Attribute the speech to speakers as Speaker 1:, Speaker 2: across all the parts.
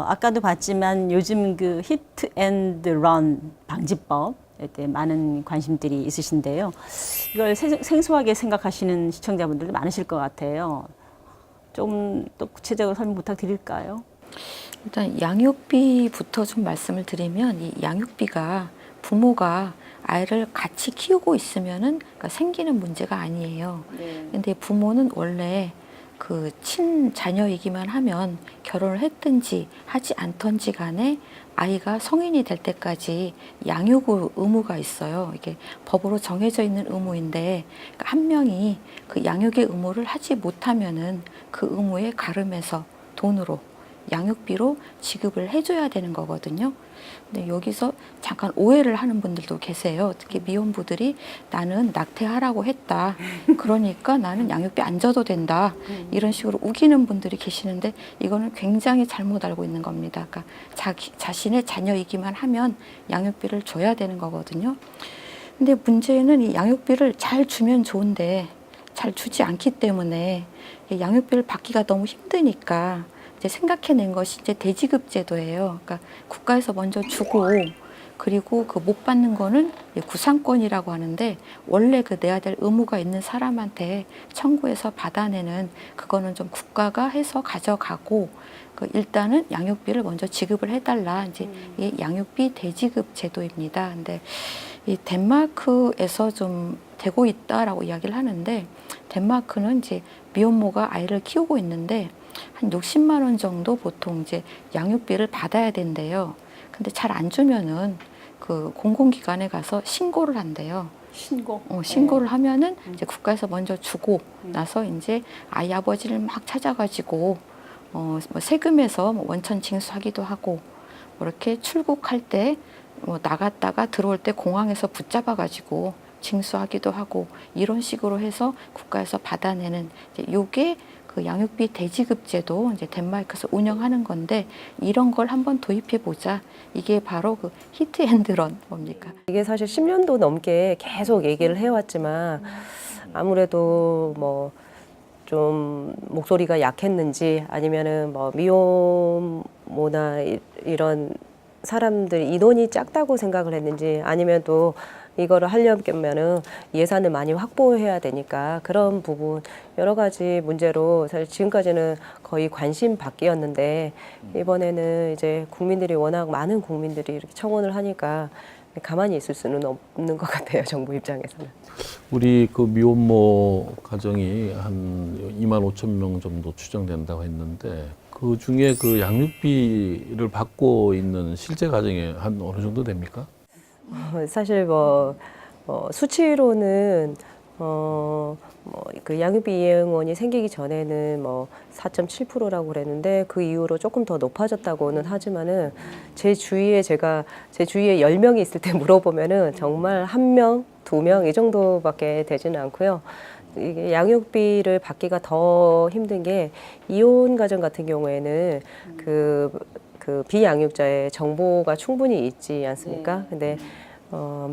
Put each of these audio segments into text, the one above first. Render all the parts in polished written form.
Speaker 1: 아까도 봤지만 요즘 그 히트 앤드 런 방지법 에 많은 관심들이 있으신데요. 이걸 생소하게 생각하시는 시청자분들도 많으실 것 같아요. 좀 또 구체적으로 설명 부탁드릴까요?
Speaker 2: 일단 양육비부터 좀 말씀을 드리면, 이 양육비가 부모가 아이를 같이 키우고 있으면은 그러니까 생기는 문제가 아니에요.
Speaker 1: 네.
Speaker 2: 근데 부모는 원래 그 친자녀이기만 하면 결혼을 했든지 하지 않던지 간에 아이가 성인이 될 때까지 양육 의무가 있어요. 이게 법으로 정해져 있는 의무인데, 그러니까 한 명이 그 양육의 의무를 하지 못하면은 그 의무에 가름해서 돈으로 양육비로 지급을 해줘야 되는 거거든요. 근데 여기서 잠깐 오해를 하는 분들도 계세요. 특히 미혼부들이 나는 낙태하라고 했다. 그러니까 나는 양육비 안 줘도 된다. 이런 식으로 우기는 분들이 계시는데 이거는 굉장히 잘못 알고 있는 겁니다. 그러니까 자신의 자녀이기만 하면 양육비를 줘야 되는 거거든요. 근데 문제는 이 양육비를 잘 주면 좋은데 잘 주지 않기 때문에 양육비를 받기가 너무 힘드니까 이제 생각해낸 것이 이제 대지급 제도예요. 그러니까 국가에서 먼저 주고, 그리고 그 못 받는 거는 구상권이라고 하는데, 원래 그 내야 될 의무가 있는 사람한테 청구해서 받아내는, 그거는 좀 국가가 해서 가져가고, 그 일단은 양육비를 먼저 지급을 해달라. 이제 이 양육비 대지급 제도입니다. 근데 이 덴마크에서 좀 되고 있다라고 이야기를 하는데, 덴마크는 이제 미혼모가 아이를 키우고 있는데 한 60만 원 정도 보통 이제 양육비를 받아야 된대요. 근데 잘 안 주면은 그 공공기관에 가서 신고를 한대요. 신고를 하면은 이제 국가에서 먼저 주고 나서 이제 아이 아버지를 막 찾아가지고 뭐 세금에서 뭐 원천 징수하기도 하고, 뭐 이렇게 출국할 때 뭐 나갔다가 들어올 때 공항에서 붙잡아가지고 징수하기도 하고, 이런 식으로 해서 국가에서 받아내는, 이제 요게 그 양육비 대지급 제도 이제 덴마크에서 운영하는 건데, 이런 걸 한번 도입해 보자. 이게 바로 그 히트 앤드 런 뭡니까?
Speaker 3: 이게 사실 10년도 넘게 계속 얘기를 해왔지만 아무래도 뭐 좀 목소리가 약했는지, 아니면은 뭐 미혼모나 이런 사람들 인원이 작다고 생각을 했는지, 아니면 또 이거를 하려면은 예산을 많이 확보해야 되니까 그런 부분 여러 가지 문제로 사실 지금까지는 거의 관심 밖이었는데, 이번에는 이제 국민들이 워낙 많은 국민들이 이렇게 청원을 하니까 가만히 있을 수는 없는 것 같아요, 정부 입장에서는.
Speaker 4: 우리 그 미혼모 가정이 한 2만 5천 명 정도 추정된다고 했는데, 그 중에 그 양육비를 받고 있는 실제 가정이 한 어느 정도 됩니까?
Speaker 3: 사실 수치로는 그 양육비 이행원이 생기기 전에는 뭐 4.7%라고 그랬는데, 그 이후로 조금 더 높아졌다고는 하지만은 제 주위에 10명이 있을 때 물어보면은 정말 1명, 2명 이 정도밖에 되지는 않고요. 이게 양육비를 받기가 더 힘든 게, 이혼 가정 같은 경우에는 그 비양육자의 정보가 충분히 있지 않습니까? 근데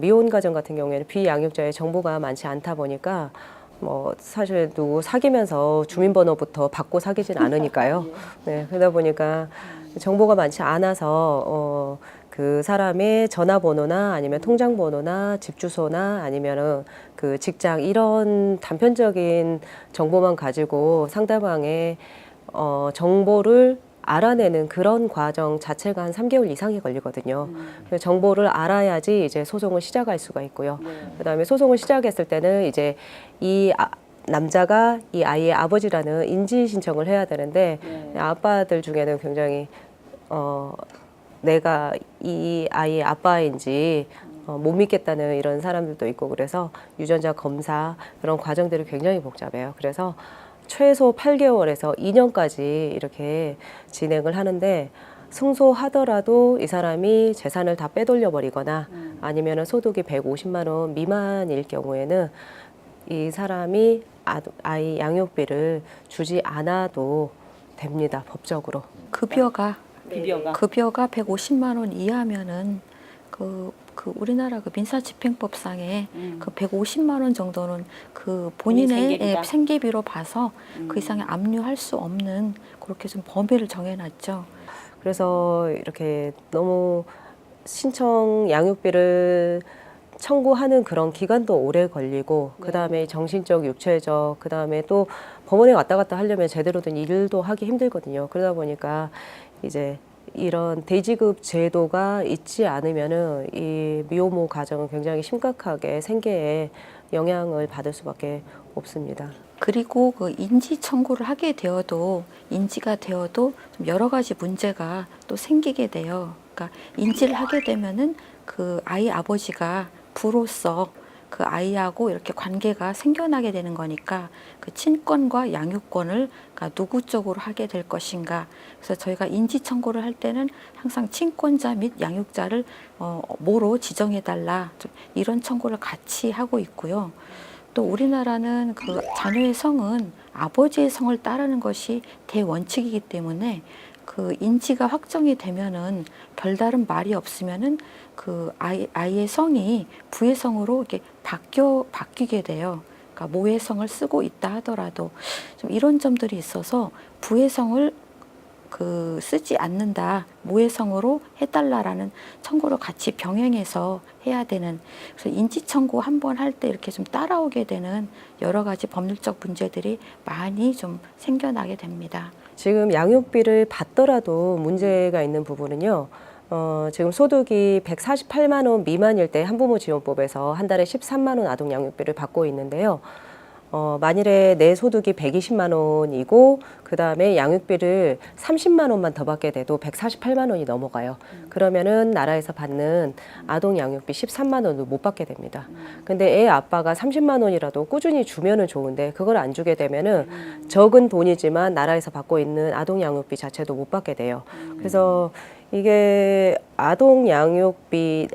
Speaker 3: 미혼 가정 같은 경우에는 비양육자의 정보가 많지 않다 보니까 뭐 사실 누구 사귀면서 주민번호부터 받고 사귀진 않으니까요. 네, 그러다 보니까 정보가 많지 않아서 그 사람의 전화번호나 아니면 통장번호나 집 주소나 아니면은 그 직장, 이런 단편적인 정보만 가지고 상대방의 정보를 알아내는 그런 과정 자체가 한 3개월 이상이 걸리거든요. 그래서 정보를 알아야지 이제 소송을 시작할 수가 있고요. 그다음에 소송을 시작했을 때는 이제 남자가 이 아이의 아버지라는 인지 신청을 해야 되는데, 아빠들 중에는 굉장히 내가 이 아이의 아빠인지 못 믿겠다는 이런 사람들도 있고, 그래서 유전자 검사 그런 과정들이 굉장히 복잡해요. 그래서 최소 8개월에서 2년까지 이렇게 진행을 하는데, 승소하더라도 이 사람이 재산을 다 빼돌려 버리거나 아니면 소득이 150만 원 미만일 경우에는 이 사람이 아이 양육비를 주지 않아도 됩니다, 법적으로.
Speaker 2: 급여가 150만 원 이하면은 그 우리나라 그 민사집행법상에 그 150만 원 정도는 그 본인의 생계비로 봐서 그 이상의 압류할 수 없는, 그렇게 좀 범위를 정해놨죠.
Speaker 3: 그래서 이렇게 너무 신청 양육비를 청구하는 그런 기간도 오래 걸리고 그다음에 정신적, 육체적, 그다음에 또 법원에 왔다 갔다 하려면 제대로 된 일도 하기 힘들거든요. 그러다 보니까 이제 이런 대지급 제도가 있지 않으면은 이 미혼모 가정은 굉장히 심각하게 생계에 영향을 받을 수밖에 없습니다.
Speaker 2: 그리고 그 인지 청구를 하게 되어도 인지가 되어도 좀 여러 가지 문제가 또 생기게 돼요. 그러니까 인지를 하게 되면은 그 아이 아버지가 부로서 그 아이하고 이렇게 관계가 생겨나게 되는 거니까 그 친권과 양육권을 그러니까 누구 쪽으로 하게 될 것인가. 그래서 저희가 인지 청구를 할 때는 항상 친권자 및 양육자를 뭐로 지정해달라 이런 청구를 같이 하고 있고요. 또 우리나라는 그 자녀의 성은 아버지의 성을 따르는 것이 대원칙이기 때문에 그 인지가 확정이 되면은 별다른 말이 없으면은 그 아이의 성이 부의 성으로 이렇게 바뀌게 돼요. 그러니까 모의 성을 쓰고 있다 하더라도 좀 이런 점들이 있어서 부의 성을 그 쓰지 않는다, 모의 성으로 해달라라는 청구를 같이 병행해서 해야 되는, 그래서 인지 청구 한 번 할 때 이렇게 좀 따라오게 되는 여러 가지 법률적 문제들이 많이 좀 생겨나게 됩니다.
Speaker 3: 지금 양육비를 받더라도 문제가 있는 부분은요. 지금 소득이 148만 원 미만일 때 한부모 지원법에서 한 달에 13만 원 아동 양육비를 받고 있는데요. 만일에 내 소득이 120만 원이고 그다음에 양육비를 30만 원만 더 받게 돼도 148만 원이 넘어가요. 그러면은 나라에서 받는 아동 양육비 13만 원을 못 받게 됩니다. 근데 애 아빠가 30만 원이라도 꾸준히 주면은 좋은데 그걸 안 주게 되면은 적은 돈이지만 나라에서 받고 있는 아동 양육비 자체도 못 받게 돼요. 그래서 이게 아동 양육비,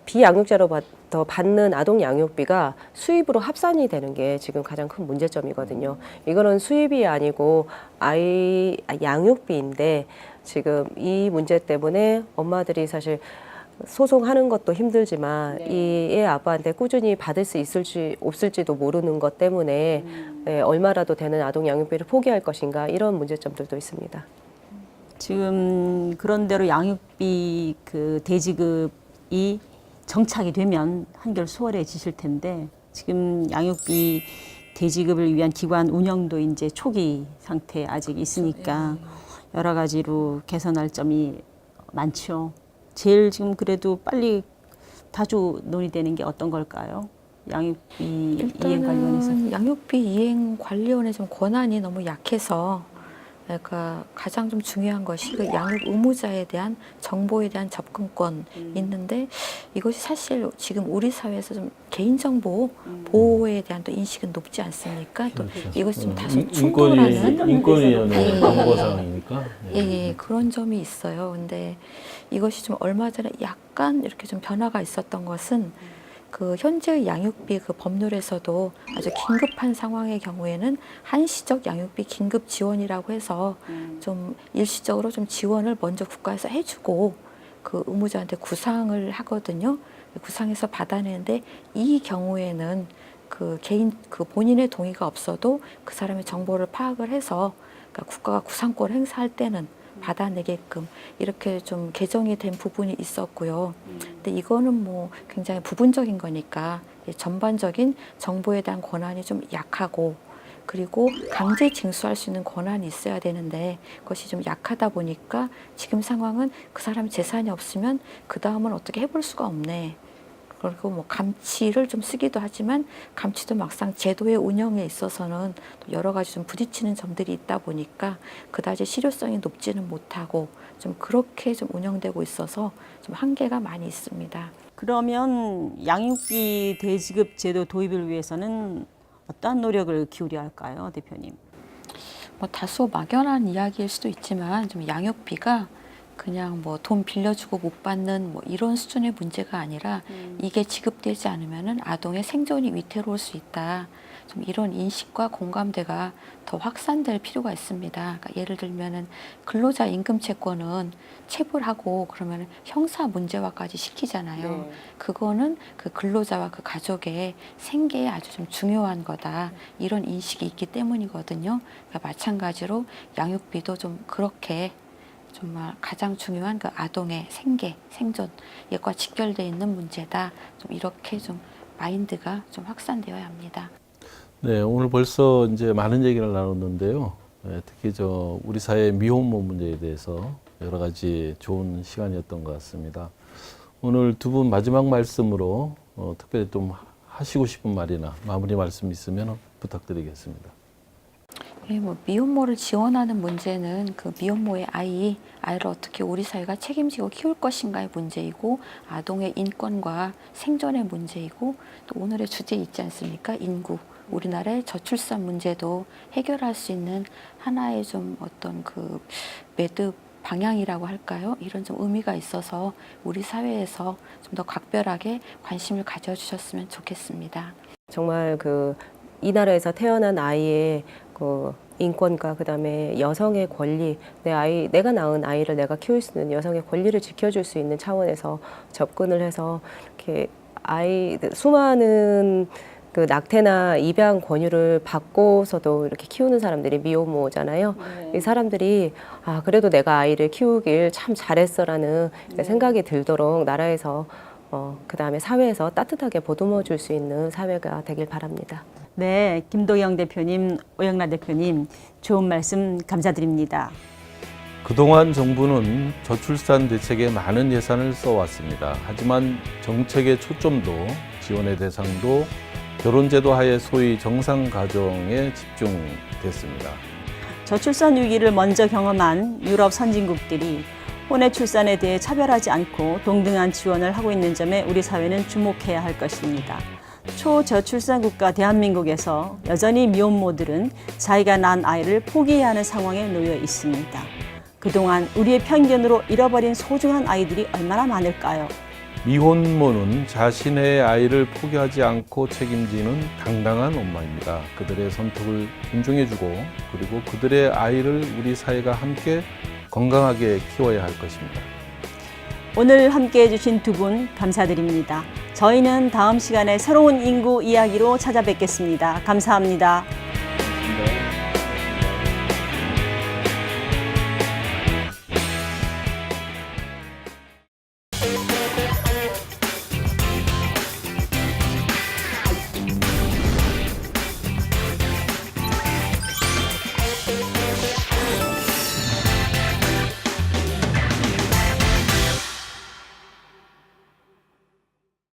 Speaker 3: 비양육자로 더 받는 아동 양육비가 수입으로 합산이 되는 게 지금 가장 큰 문제점이거든요. 이거는 수입이 아니고 아이 양육비인데 지금 이 문제 때문에 엄마들이 사실 소송하는 것도 힘들지만 이 애 아빠한테 꾸준히 받을 수 있을지 없을지도 모르는 것 때문에 얼마라도 되는 아동 양육비를 포기할 것인가 이런 문제점들도 있습니다.
Speaker 1: 지금 그런대로 양육비 그 대지급이 정착이 되면 한결 수월해지실 텐데 지금 양육비 대지급을 위한 기관 운영도 이제 초기 상태에 아직 있으니까 여러 가지로 개선할 점이 많죠. 제일 지금 그래도 빨리 자주 논의되는 게 어떤 걸까요? 양육비 이행 관련해서.
Speaker 2: 일단은 양육비 이행 관리원의 좀 권한이 너무 약해서 그러니까 가장 좀 중요한 것이 그 양육 의무자에 대한 정보에 대한 접근권 있는데 이것이 사실 지금 우리 사회에서 좀 개인정보 보호에 대한 또 인식은 높지 않습니까? 또 이것이 좀 다소 충돌하는
Speaker 4: 인권위원회 권고사항이니까.
Speaker 2: 예, 그런 점이 있어요. 근데 이것이 좀 얼마 전에 약간 이렇게 좀 변화가 있었던 것은 그 현재의 양육비 그 법률에서도 아주 긴급한 상황의 경우에는 한시적 양육비 긴급 지원이라고 해서 좀 일시적으로 좀 지원을 먼저 국가에서 해주고 그 의무자한테 구상을 하거든요. 구상해서 받아내는데 이 경우에는 그 개인 그 본인의 동의가 없어도 그 사람의 정보를 파악을 해서 그러니까 국가가 구상권을 행사할 때는 받아내게끔 이렇게 좀 개정이 된 부분이 있었고요. 근데 이거는 뭐 굉장히 부분적인 거니까 전반적인 정보에 대한 권한이 좀 약하고 그리고 강제 징수할 수 있는 권한이 있어야 되는데 그것이 좀 약하다 보니까 지금 상황은 그 사람이 재산이 없으면 그 다음은 어떻게 해볼 수가 없네. 그리고 뭐 감치를 좀 쓰기도 하지만 감치도 막상 제도의 운영에 있어서는 또 여러 가지 좀 부딪히는 점들이 있다 보니까 그다지 실효성이 높지는 못하고 좀 그렇게 좀 운영되고 있어서 좀 한계가 많이 있습니다.
Speaker 1: 그러면 양육비 대지급 제도 도입을 위해서는 어떠한 노력을 기울여야 할까요, 대표님?
Speaker 2: 뭐 다소 막연한 이야기일 수도 있지만 좀 양육비가 그냥 뭐 돈 빌려주고 못 받는 뭐 이런 수준의 문제가 아니라 이게 지급되지 않으면은 아동의 생존이 위태로울 수 있다. 좀 이런 인식과 공감대가 더 확산될 필요가 있습니다. 그러니까 예를 들면은 근로자 임금 채권은 체불 하고 그러면 형사 문제화까지 시키잖아요. 그거는 그 근로자와 그 가족의 생계에 아주 좀 중요한 거다. 이런 인식이 있기 때문이거든요. 그러니까 마찬가지로 양육비도 좀 그렇게 정말 가장 중요한 그 아동의 생계, 생존 이것과 직결되어 있는 문제다. 좀 이렇게 좀 마인드가 좀 확산되어야 합니다.
Speaker 4: 네, 오늘 벌써 이제 많은 얘기를 나눴는데요. 특히 우리 사회 미혼모 문제에 대해서 여러 가지 좋은 시간이었던 것 같습니다. 오늘 두 분 마지막 말씀으로 특별히 좀 하시고 싶은 말이나 마무리 말씀 있으면 부탁드리겠습니다.
Speaker 2: 네, 뭐 미혼모를 지원하는 문제는 그 미혼모의 아이를 어떻게 우리 사회가 책임지고 키울 것인가의 문제이고 아동의 인권과 생존의 문제이고 또 오늘의 주제 있지 않습니까? 인구, 우리나라의 저출산 문제도 해결할 수 있는 하나의 좀 어떤 그 매듭 방향이라고 할까요? 이런 좀 의미가 있어서 우리 사회에서 좀 더 각별하게 관심을 가져주셨으면 좋겠습니다.
Speaker 3: 정말 이 나라에서 태어난 아이의 인권과 그다음에 여성의 권리, 내가 낳은 아이를 내가 키울 수 있는 여성의 권리를 지켜줄 수 있는 차원에서 접근을 해서 이렇게 수많은 낙태나 입양 권유를 받고서도 이렇게 키우는 사람들이 미혼모잖아요. 이 사람들이 그래도 내가 아이를 키우길 참 잘했어라는 생각이 들도록 나라에서 그다음에 사회에서 따뜻하게 보듬어 줄 수 있는 사회가 되길 바랍니다.
Speaker 1: 네, 김도영 대표님, 오영라 대표님, 좋은 말씀 감사드립니다.
Speaker 4: 그동안 정부는 저출산 대책에 많은 예산을 써왔습니다. 하지만 정책의 초점도 지원의 대상도 결혼제도 하에 소위 정상가정에 집중됐습니다.
Speaker 1: 저출산 위기를 먼저 경험한 유럽 선진국들이 혼외 출산에 대해 차별하지 않고 동등한 지원을 하고 있는 점에 우리 사회는 주목해야 할 것입니다. 초저출산 국가 대한민국에서 여전히 미혼모들은 자기가 낳은 아이를 포기해야 하는 상황에 놓여 있습니다. 그동안 우리의 편견으로 잃어버린 소중한 아이들이 얼마나 많을까요?
Speaker 4: 미혼모는 자신의 아이를 포기하지 않고 책임지는 당당한 엄마입니다. 그들의 선택을 존중해주고 그리고 그들의 아이를 우리 사회가 함께 건강하게 키워야 할 것입니다.
Speaker 1: 오늘 함께해 주신 두 분 감사드립니다. 저희는 다음 시간에 새로운 인구 이야기로 찾아뵙겠습니다. 감사합니다.
Speaker 4: 네.